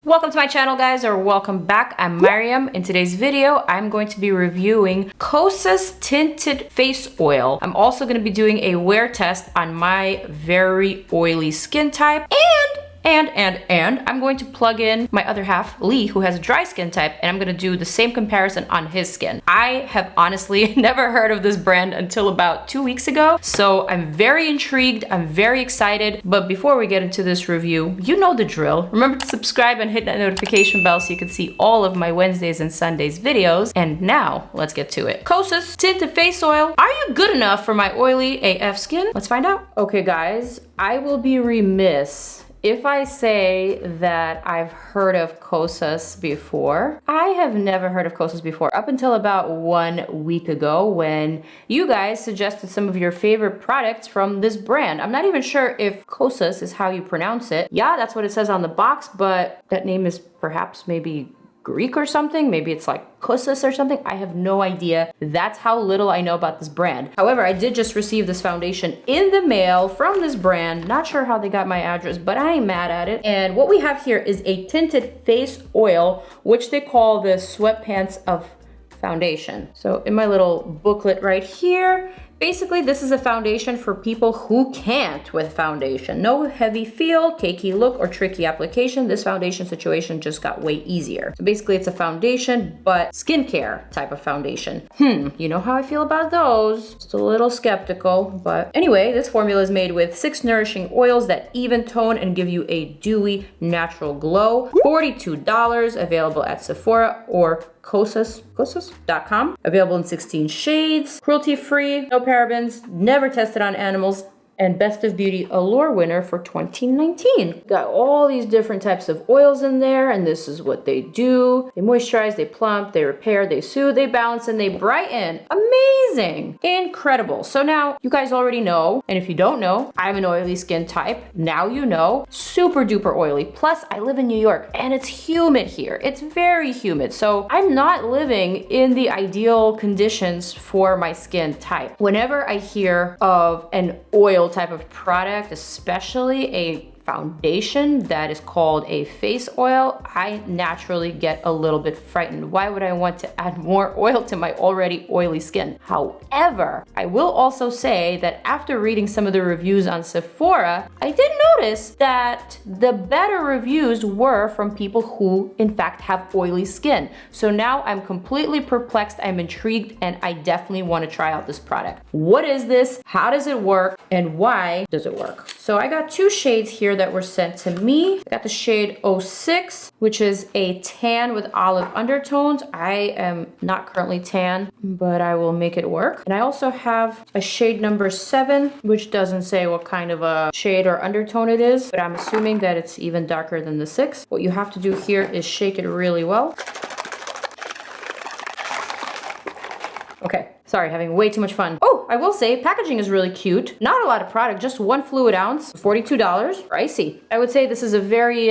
Welcome to my channel, guys, or welcome back. I'm Maryam. In today's video, I'm going to be reviewing KOSAS Tinted Face Oil. I'm also going to be doing a wear test on my very oily skin type, and I'm going to plug in my other half, Lee, who has a dry skin type, and I'm going to do the same comparison on his skin. I have honestly never heard of this brand until about 2 weeks ago, so I'm very intrigued, I'm very excited. But before we get into this review, you know the drill. Remember to subscribe and hit that notification bell so you can see all of my Wednesdays and Sundays videos. And now, let's get to it. KOSAS Tinted Face Oil. Are you good enough for my oily AF skin? Let's find out. Okay, guys, I will be remiss if I say that I've heard of KOSAS before. I have never heard of KOSAS before up until about 1 week ago when you guys suggested some of your favorite products from this brand. I'm not even sure if KOSAS is how you pronounce it. Yeah, that's what it says on the box, but that name is perhaps maybe Greek or something. Maybe it's like KOSAS or something. I have no idea. That's how little I know about this brand. However, I did just receive this foundation in the mail from this brand. Not sure how they got my address, but I ain't mad at it. And what we have here is a tinted face oil, which they call the sweatpants of foundation. So in my little booklet right here, basically, this is a foundation for people who can't with foundation. No heavy feel, cakey look, or tricky application. This foundation situation just got way easier. So basically, it's a foundation, but skincare type of foundation. You know how I feel about those. Just a little skeptical, but anyway, this formula is made with 6 nourishing oils that even tone and give you a dewy, natural glow. $42, available at Sephora or KOSAS.com. Available in 16 shades, cruelty-free, no parabens, never tested on animals, and Best of Beauty Allure winner for 2019. Got all these different types of oils in there, and this is what they do. They moisturize, they plump, they repair, they soothe, they balance, and they brighten. Amazing! Incredible. So now, you guys already know, and if you don't know, I'm an oily skin type. Now you know. Super duper oily. Plus, I live in New York, and it's humid here. It's very humid, so I'm not living in the ideal conditions for my skin type. Whenever I hear of an oil type of product, especially a foundation that is called a face oil, I naturally get a little bit frightened. Why would I want to add more oil to my already oily skin? However, I will also say that after reading some of the reviews on Sephora, I did notice that the better reviews were from people who in fact have oily skin. So now I'm completely perplexed, I'm intrigued, and I definitely want to try out this product. What is this? How does it work? And why does it work? So I got 2 shades here that were sent to me. I got the shade 06, which is a tan with olive undertones. I am not currently tan, but I will make it work. And I also have a shade number 7, which doesn't say what kind of a shade or undertone it is, but I'm assuming that it's even darker than the 6. What you have to do here is shake it really well. Okay. Sorry, having way too much fun. Oh, I will say packaging is really cute. Not a lot of product, just 1 fluid ounce, $42, pricey. I would say this is a very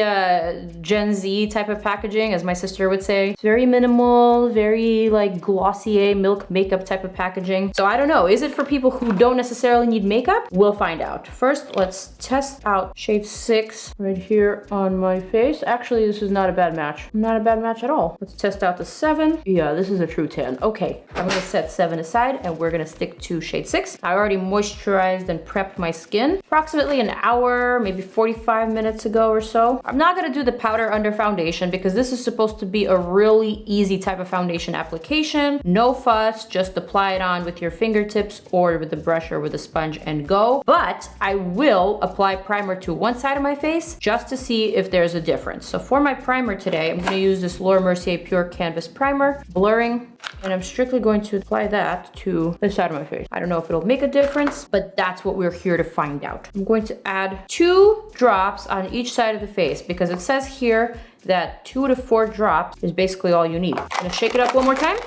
Gen Z type of packaging, as my sister would say. It's very minimal, very like Glossier milk makeup type of packaging. So I don't know, is it for people who don't necessarily need makeup? We'll find out. First, let's test out shade 6 right here on my face. Actually, this is not a bad match. Not a bad match at all. Let's test out the 7. Yeah, this is a true tan. Okay, I'm gonna set 7 aside and we're gonna stick to shade 6. I already moisturized and prepped my skin approximately an hour, maybe 45 minutes ago or so. I'm not gonna do the powder under foundation because this is supposed to be a really easy type of foundation application. No fuss, just apply it on with your fingertips or with the brush or with a sponge and go. But I will apply primer to one side of my face just to see if there's a difference. So for my primer today, I'm gonna use this Laura Mercier Pure Canvas Primer, blurring, and I'm strictly going to apply that to the side of my face. I don't know if it'll make a difference, but that's what we're here to find out. I'm going to add 2 drops on each side of the face because it says here that 2 to 4 drops is basically all you need. I'm gonna shake it up one more time.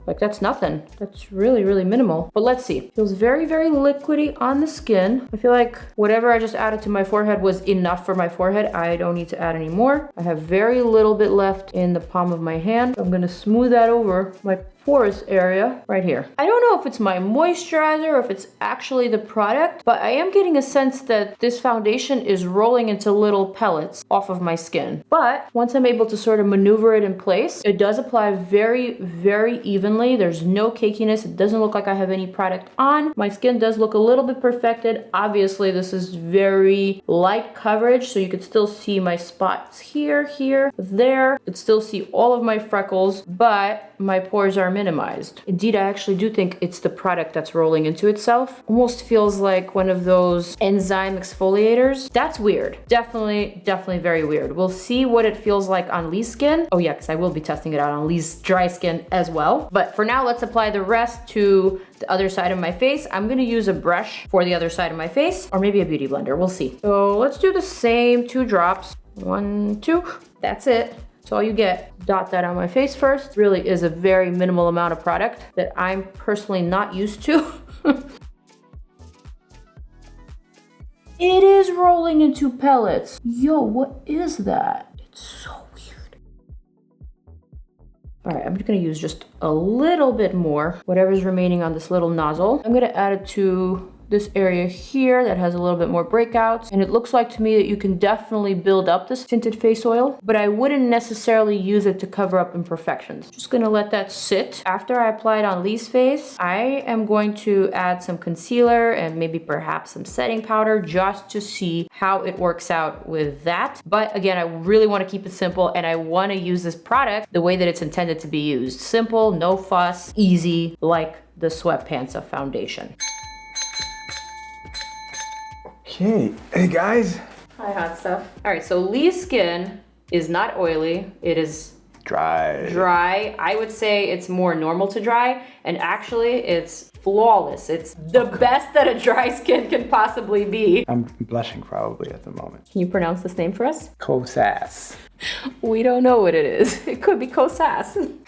Like, that's nothing. That's really, really minimal. But let's see. Feels very, very liquidy on the skin. I feel like whatever I just added to my forehead was enough for my forehead. I don't need to add any more. I have very little bit left in the palm of my hand. I'm gonna smooth that over my porous area right here. I don't know if it's my moisturizer or if it's actually the product, but I am getting a sense that this foundation is rolling into little pellets off of my skin. But once I'm able to sort of maneuver it in place, it does apply very, very evenly. There's no cakiness. It doesn't look like I have any product on. My skin does look a little bit perfected. Obviously, this is very light coverage, so you could still see my spots here, there. You could still see all of my freckles, but my pores are minimized. Indeed, I actually do think it's the product that's rolling into itself. Almost feels like one of those enzyme exfoliators. That's weird. Definitely very weird. We'll see what it feels like on Lee's skin. Oh yeah, because I will be testing it out on Lee's dry skin as well. But for now, let's apply the rest to the other side of my face. I'm gonna use a brush for the other side of my face, or maybe a beauty blender, we'll see. So let's do the same 2 drops. 1, 2, that's it. That's all you get. Dot that on my face first. Really is a very minimal amount of product that I'm personally not used to. It is rolling into pellets. Yo, what is that? It's so weird. All right, I'm just gonna use just a little bit more, whatever's remaining on this little nozzle. I'm gonna add it to this area here that has a little bit more breakouts. And it looks like to me that you can definitely build up this tinted face oil, but I wouldn't necessarily use it to cover up imperfections. Just gonna let that sit. After I apply it on Lee's face, I am going to add some concealer and maybe perhaps some setting powder just to see how it works out with that. But again, I really wanna keep it simple and I wanna use this product the way that it's intended to be used. Simple, no fuss, easy, like the sweatpants of foundation. Okay, hey guys. Hi, hot stuff. All right, so Lee's skin is not oily. It is dry. I would say it's more normal to dry, and actually it's flawless. It's the best that a dry skin can possibly be. I'm blushing probably at the moment. Can you pronounce this name for us? KOSAS. We don't know what it is. It could be KOSAS.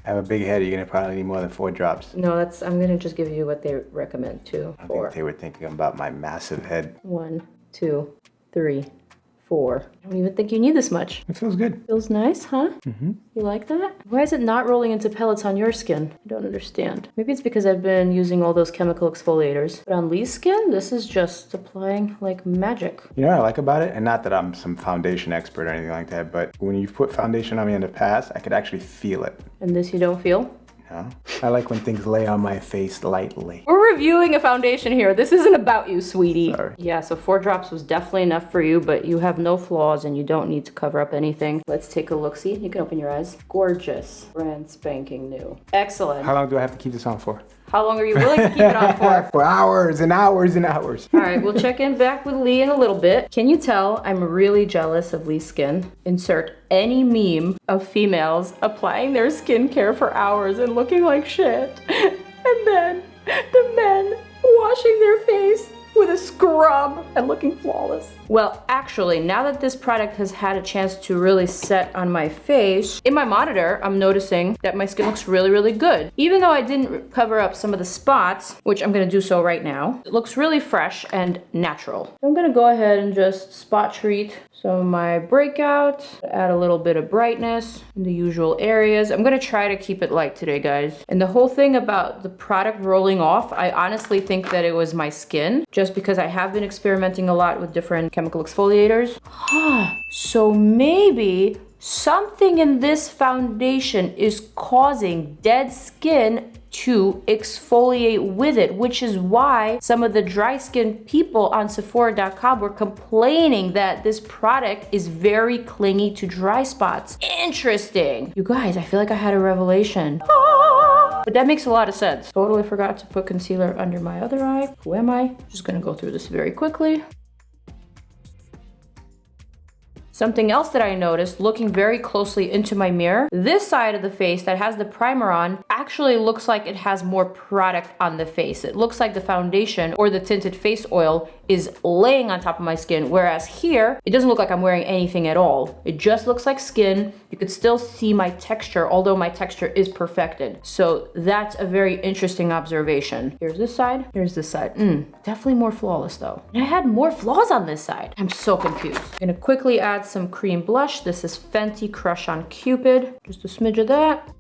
I have a big head. You're gonna probably need more than 4 drops. No, I'm gonna just give you what they recommend, 2, 4. I think they were thinking about my massive head. 1, 2, 3, 4. I don't even think you need this much. It feels good. Feels nice, huh? Mm-hmm. You like that? Why is it not rolling into pellets on your skin? I don't understand. Maybe it's because I've been using all those chemical exfoliators. But on Lee's skin, this is just applying like magic. You know what I like about it? And not that I'm some foundation expert or anything like that, but when you've put foundation on me in the past, I could actually feel it. And this you don't feel? No. I like when things lay on my face lightly. We're reviewing a foundation here. This isn't about you, sweetie. Sorry. Yeah, so 4 drops was definitely enough for you, but you have no flaws and you don't need to cover up anything. Let's take a look. See, you can open your eyes. Gorgeous. Brand spanking new. Excellent. How long do I have to keep this on for? How long are you willing to keep it on for? For hours and hours and hours. All right, we'll check in back with Lee in a little bit. Can you tell I'm really jealous of Lee's skin? Insert any meme of females applying their skincare for hours and looking like shit. And then the men washing their face with a scrub and looking flawless. Well, actually, now that this product has had a chance to really set on my face, in my monitor, I'm noticing that my skin looks really, really good. Even though I didn't cover up some of the spots, which I'm gonna do so right now, it looks really fresh and natural. I'm gonna go ahead and just spot treat some of my breakout, add a little bit of brightness in the usual areas. I'm gonna try to keep it light today, guys. And the whole thing about the product rolling off, I honestly think that it was my skin, just because I have been experimenting a lot with different chemical exfoliators. So maybe something in this foundation is causing dead skin to exfoliate with it, which is why some of the dry skin people on Sephora.com were complaining that this product is very clingy to dry spots. Interesting. You guys, I feel like I had a revelation. But that makes a lot of sense. Totally forgot to put concealer under my other eye. Who am I? Just gonna go through this very quickly. Something else that I noticed looking very closely into my mirror, this side of the face that has the primer on actually looks like it has more product on the face. It looks like the foundation or the tinted face oil is laying on top of my skin, whereas here, it doesn't look like I'm wearing anything at all. It just looks like skin. You could still see my texture, although my texture is perfected. So that's a very interesting observation. Here's this side, here's this side. Definitely more flawless though. And I had more flaws on this side. I'm so confused. I'm gonna quickly add some cream blush. This is Fenty Crush On Cupid. Just a smidge of that.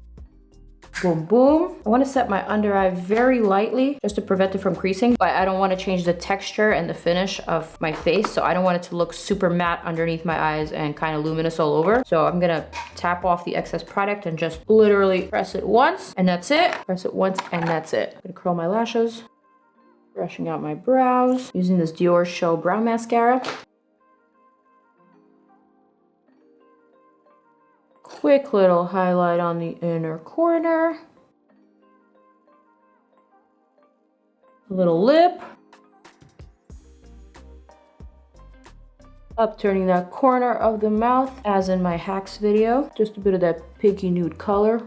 Boom, boom. I want to set my under eye very lightly just to prevent it from creasing, but I don't want to change the texture and the finish of my face, so I don't want it to look super matte underneath my eyes and kind of luminous all over. So I'm gonna tap off the excess product and just literally press it once, and that's it. Press it once, and that's it. I'm gonna curl my lashes, brushing out my brows, using this Dior Show Brow Mascara. Quick little highlight on the inner corner. A little lip. Upturning that corner of the mouth, as in my hacks video. Just a bit of that pinky nude color.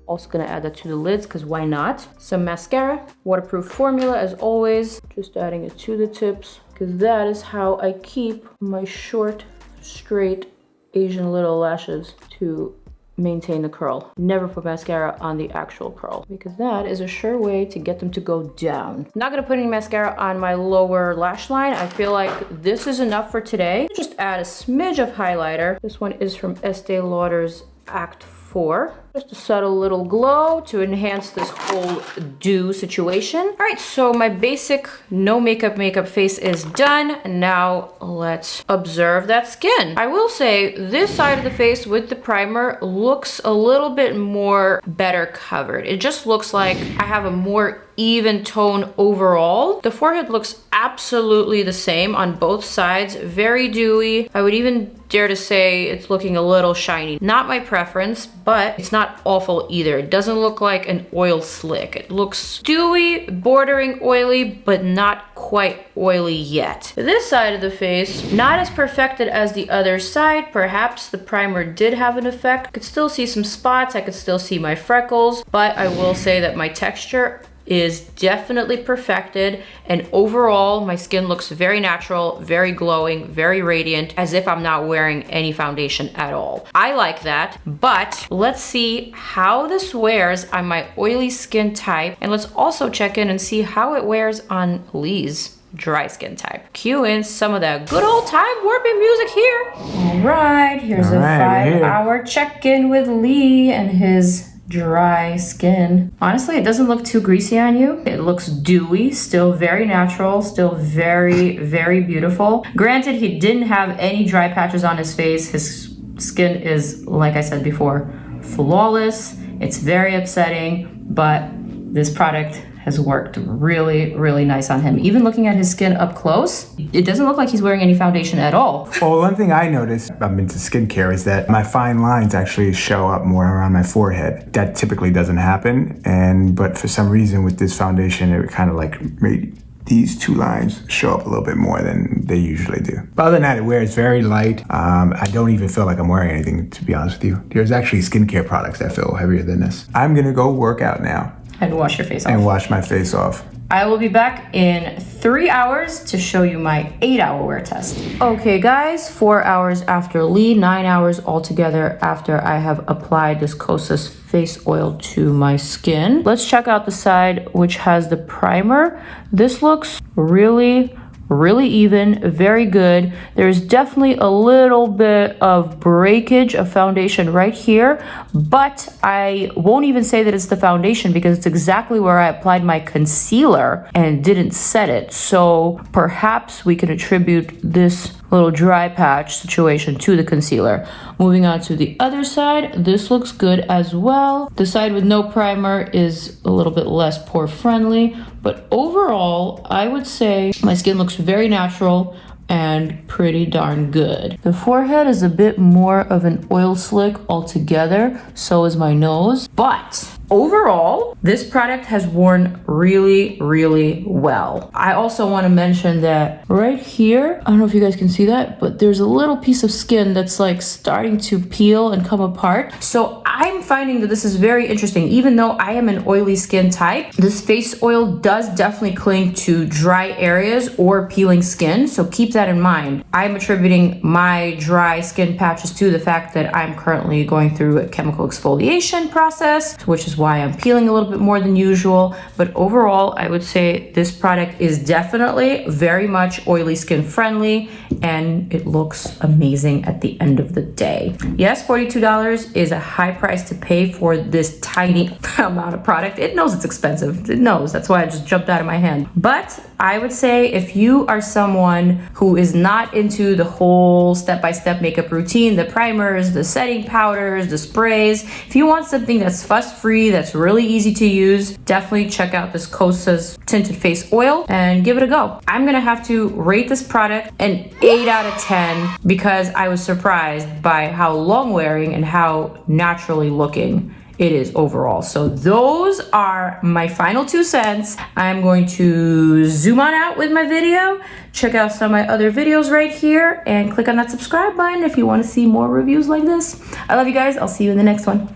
Also gonna add that to the lids, because why not? Some mascara, waterproof formula as always. Just adding it to the tips, because that is how I keep my short, straight Asian little lashes to maintain the curl. Never put mascara on the actual curl, because that is a sure way to get them to go down. Not gonna put any mascara on my lower lash line. I feel like this is enough for today. Just add a smidge of highlighter. This one is from Estee Lauder's Act 4. Just a subtle little glow to enhance this whole dew situation. All right, so my basic no makeup face is done. Now let's observe that skin. I will say this side of the face with the primer looks a little bit more better covered. It just looks like I have a more even tone overall. The forehead looks absolutely the same on both sides, very dewy. I would even dare to say it's looking a little shiny. Not my preference, but it's not awful either. It doesn't look like an oil slick. It looks dewy, bordering oily, but not quite oily yet. This side of the face, not as perfected as the other side. Perhaps the primer did have an effect. I could still see some spots. I could still see my freckles, but I will say that my texture is definitely perfected, and overall my skin looks very natural, very glowing, very radiant, as if I'm not wearing any foundation at all. I like that, but let's see how this wears on my oily skin type, and let's also check in and see how it wears on Lee's dry skin type. Cue in some of that good old time warping music here. All right, here's a 5-hour check-in with Lee and his dry skin. Honestly, it doesn't look too greasy on you. It looks dewy, still very natural, still very, very beautiful. Granted, he didn't have any dry patches on his face. His skin is, like I said before, flawless. It's very upsetting, but this product has worked really, really nice on him. Even looking at his skin up close, it doesn't look like he's wearing any foundation at all. Well, one thing I noticed, I'm into skincare, is that my fine lines actually show up more around my forehead. That typically doesn't happen, but for some reason with this foundation, it kind of like made these two lines show up a little bit more than they usually do. But other than that, it wears very light. I don't even feel like I'm wearing anything, to be honest with you. There's actually skincare products that feel heavier than this. I'm gonna go work out now. And wash your face off. And wash my face off. I will be back in 3 hours to show you my 8-hour wear test. Okay guys, 4 hours after Lee, 9 hours altogether after I have applied this KOSAS face oil to my skin. Let's check out the side which has the primer. This looks really even, very good. There's definitely a little bit of breakage of foundation right here, but I won't even say that it's the foundation because it's exactly where I applied my concealer and didn't set it. So perhaps we can attribute this little dry patch situation to the concealer. Moving on to the other side, this looks good as well. The side with no primer is a little bit less pore friendly, but overall, I would say my skin looks very natural and pretty darn good. The forehead is a bit more of an oil slick altogether, so is my nose, but overall, this product has worn really well. I also want to mention that right here, I don't know if you guys can see that, but there's a little piece of skin that's like starting to peel and come apart. So I'm finding that this is very interesting. Even though I am an oily skin type, this face oil does definitely cling to dry areas or peeling skin, so keep that in mind. I'm attributing my dry skin patches to the fact that I'm currently going through a chemical exfoliation process, which is is why I'm peeling a little bit more than usual. But overall, I would say this product is definitely very much oily skin friendly, and it looks amazing at the end of the day. Yes, $42 is a high price to pay for this tiny amount of product. It knows it's expensive. It knows. That's why I just jumped out of my hand. But I would say if you are someone who is not into the whole step-by-step makeup routine, the primers, the setting powders, the sprays, if you want something that's fuss-free, that's really easy to use, definitely check out this KOSAS Tinted Face Oil and give it a go. I'm gonna have to rate this product an 8 out of 10 because I was surprised by how long wearing and how naturally looking it is overall. So those are my final 2 cents. I'm going to zoom on out with my video, check out some of my other videos right here, and click on that subscribe button if you want to see more reviews like this. I love you guys. I'll see you in the next one.